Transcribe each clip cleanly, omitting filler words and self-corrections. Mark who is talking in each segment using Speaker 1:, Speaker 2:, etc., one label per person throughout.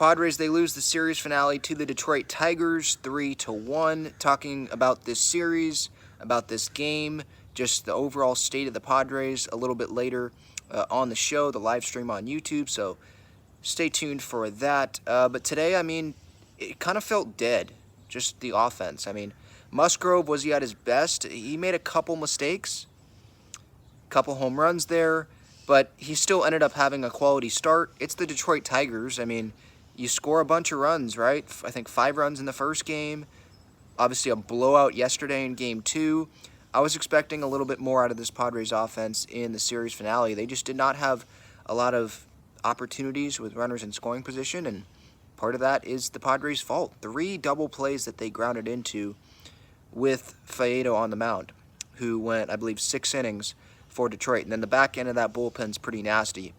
Speaker 1: Padres, they lose the series finale to the Detroit Tigers 3-1. Talking about this series, about this game, just the overall state of the Padres a little bit later on the show, the live stream on YouTube. So stay tuned for that. But today, I mean, it kind of felt dead, just the offense. I mean, Musgrove, was he at his best? He made a couple mistakes, couple home runs there, but he still ended up having a quality start. It's the Detroit Tigers. I mean, you score a bunch of runs, right? I think 5 runs in the first game. Obviously a blowout yesterday in Game 2. I was expecting a little bit more out of this Padres offense in the series finale. They just did not have a lot of opportunities with runners in scoring position, and part of that is the Padres' fault. 3 double plays that they grounded into with Faedo on the mound, who went, I believe, 6 innings for Detroit. And then the back end of that bullpen's pretty nasty.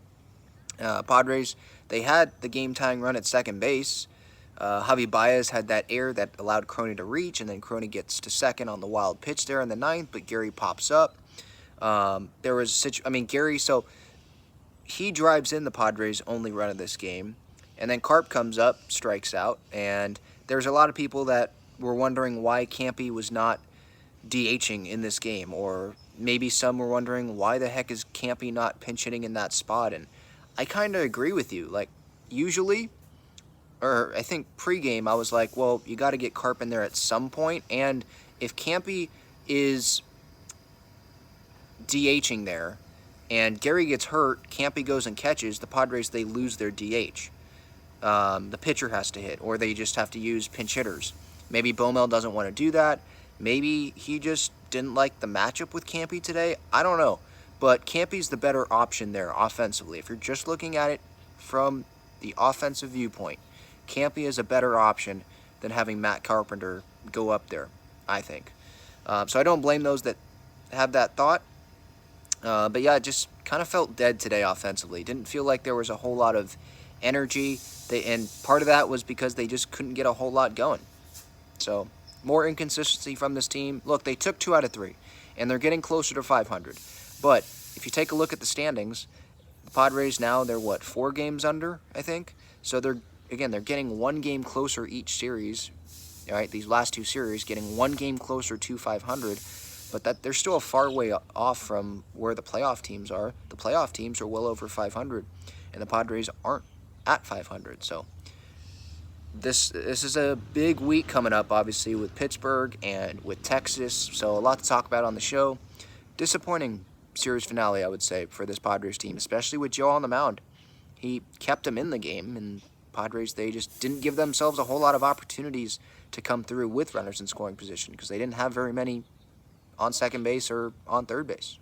Speaker 1: Padres, they had the game-tying run at second base. Javi Baez had that error that allowed Crony to reach, and then Crony gets to second on the wild pitch there in the 9th, but Gary pops up. There was, Gary, so he drives in the Padres' only run of this game, and then Carp comes up, strikes out, and there's a lot of people that were wondering why Campy was not DHing in this game, or maybe some were wondering why the heck is Campy not pinch hitting in that spot, and I kind of agree with you. Like, usually, or I think pregame, I was like, well, you got to get Carp in there at some point, and if Campy is DHing there, and Gary gets hurt, Campy goes and catches, the Padres, they lose their DH. The pitcher has to hit, or they just have to use pinch hitters. Maybe Bomel doesn't want to do that. Maybe he just didn't like the matchup with Campy today. I don't know. But Campy's the better option there offensively. If you're just looking at it from the offensive viewpoint, Campy is a better option than having Matt Carpenter go up there, I think. So I don't blame those that have that thought. But yeah, it just kind of felt dead today offensively. Didn't feel like there was a whole lot of energy. And part of that was because they just couldn't get a whole lot going. So more inconsistency from this team. Look, they took 2 out of 3, and they're getting closer to 500. But if you take a look at the standings, the Padres now, they're what, 4 games under, I think? So they're getting 1 game closer each series. All right, these last 2 series, getting 1 game closer to 500. But that they're still a far way off from where the playoff teams are. The playoff teams are well over 500, and the Padres aren't at 500. So this is a big week coming up, obviously, with Pittsburgh and with Texas. So a lot to talk about on the show. Disappointing series finale, I would say, for this Padres team, especially with Joe on the mound. He kept them in the game, and Padres, they just didn't give themselves a whole lot of opportunities to come through with runners in scoring position because they didn't have very many on second base or on third base.